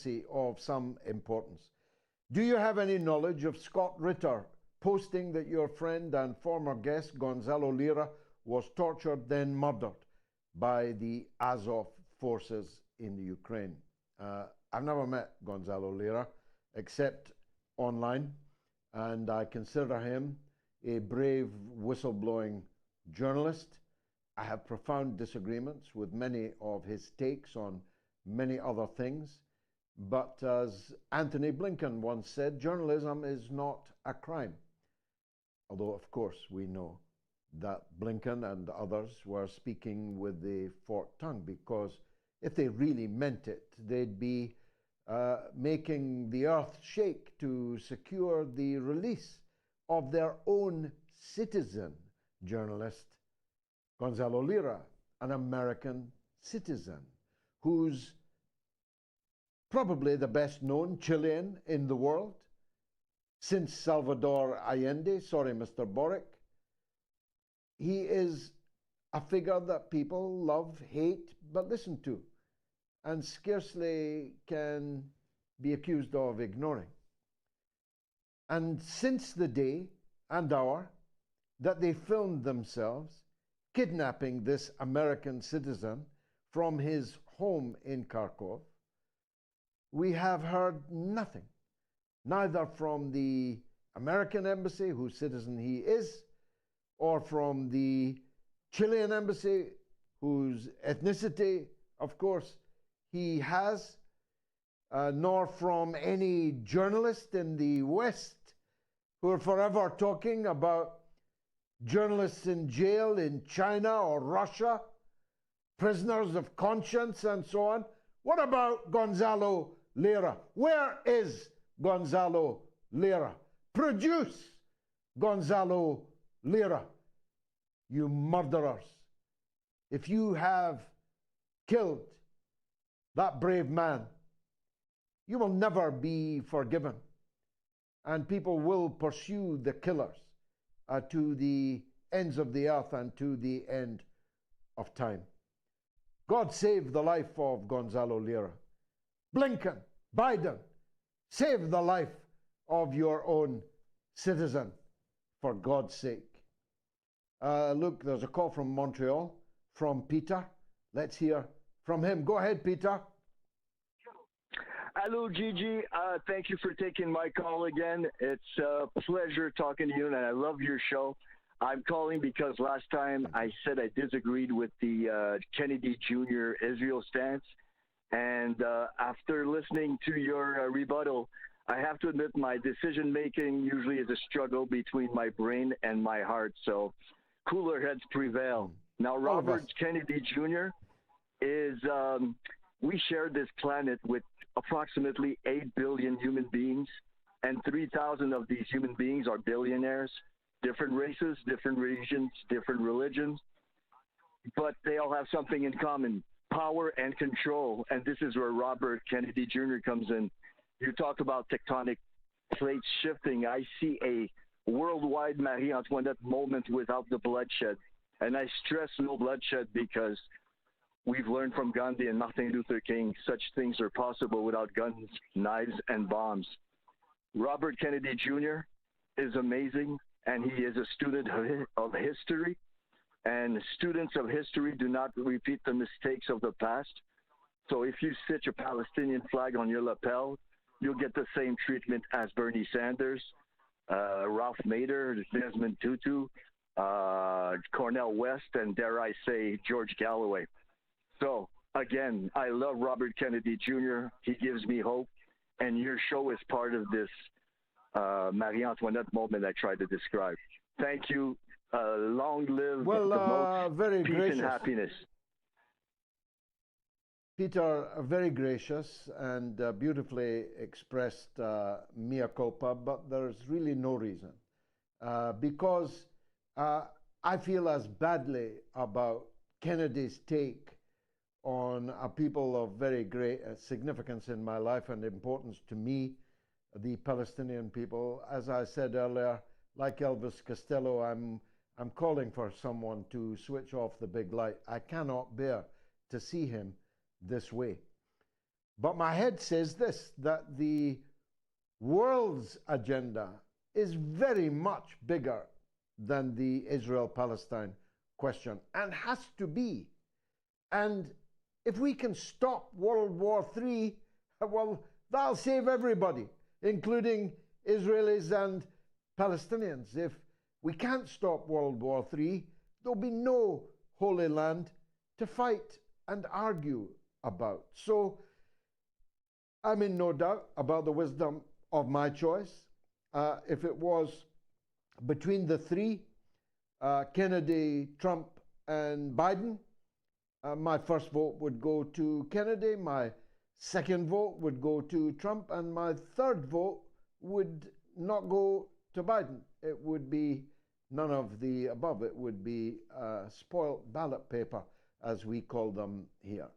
controversy of some importance. Do you have any knowledge of Scott Ritter posting that your friend and former guest Gonzalo Lira was tortured, then murdered by the Azov forces in the Ukraine? I've never met Gonzalo Lira except online, and I consider him a brave whistleblowing journalist. I have profound disagreements with many of his takes on many other things, but as Anthony Blinken once said, journalism is not a crime. Although, of course, we know that Blinken and others were speaking with the forked tongue, because if they really meant it, they'd be making the earth shake to secure the release of their own citizen journalist, Gonzalo Lira, an American citizen who's probably the best known Chilean in the world since Salvador Allende. Sorry, Mr. Boric. He is a figure that people love, hate, but listen to, and scarcely can be accused of ignoring. And since the day and hour that they filmed themselves kidnapping this American citizen from his home in Kharkov, we have heard nothing, neither from the American embassy, whose citizen he is, or from the Chilean embassy, whose ethnicity, of course, he has, nor from any journalist in the West who are forever talking about journalists in jail in China or Russia, prisoners of conscience and so on. What about Gonzalo Lira? Where is Gonzalo Lira? Produce Gonzalo Lira, you murderers. If you have killed that brave man, you will never be forgiven. And people will pursue the killers to the ends of the earth and to the end of time. God save the life of Gonzalo Lira. Blinken, Biden, save the life of your own citizen, for God's sake. Look, there's a call from Montreal, from Peter. Let's hear from him. Go ahead, Peter. Hello, Gigi. Thank you for taking my call again. It's a pleasure talking to you, and I love your show. I'm calling because last time I said I disagreed with the Kennedy Jr. Israel stance, and after listening to your rebuttal, I have to admit my decision-making usually is a struggle between my brain and my heart, so cooler heads prevail. Now, Robert Kennedy Jr. is, we share this planet with approximately 8 billion human beings, and 3,000 of these human beings are billionaires, different races, different regions, different religions, but they all have something in common: power and control. And this is where Robert Kennedy Jr. comes in. You talk about tectonic plates shifting. I see a worldwide Marie Antoinette moment without the bloodshed. And I stress no bloodshed because we've learned from Gandhi and Martin Luther King, such things are possible without guns, knives, and bombs. Robert Kennedy Jr. is amazing, and he is a student of history. And students of history do not repeat the mistakes of the past. So if you stitch a Palestinian flag on your lapel, you'll get the same treatment as Bernie Sanders, Ralph Nader, Desmond Tutu, Cornel West, and dare I say, George Galloway. So again, I love Robert Kennedy Jr. He gives me hope, and your show is part of this Marie Antoinette moment I tried to describe. Thank you. Long live the MOATS, very peace gracious. and happiness. Peter, very gracious and beautifully expressed mea culpa, but there's really no reason. Because I feel as badly about Kennedy's take on a people of very great significance in my life and importance to me, the Palestinian people. As I said earlier, like Elvis Costello, I'm calling for someone to switch off the big light. I cannot bear to see him this way. But my head says this, that the world's agenda is very much bigger than the Israel-Palestine question, and has to be. And if we can stop World War III, well, that'll save everybody, including Israelis and Palestinians. If we can't stop World War III, there'll be no Holy Land to fight and argue about. So I'm in no doubt about the wisdom of my choice. If it was between the three, Kennedy, Trump, and Biden, my first vote would go to Kennedy, my second vote would go to Trump, and my third vote would not go to Biden. It would be none of the above. It would be spoiled ballot paper, as we call them here.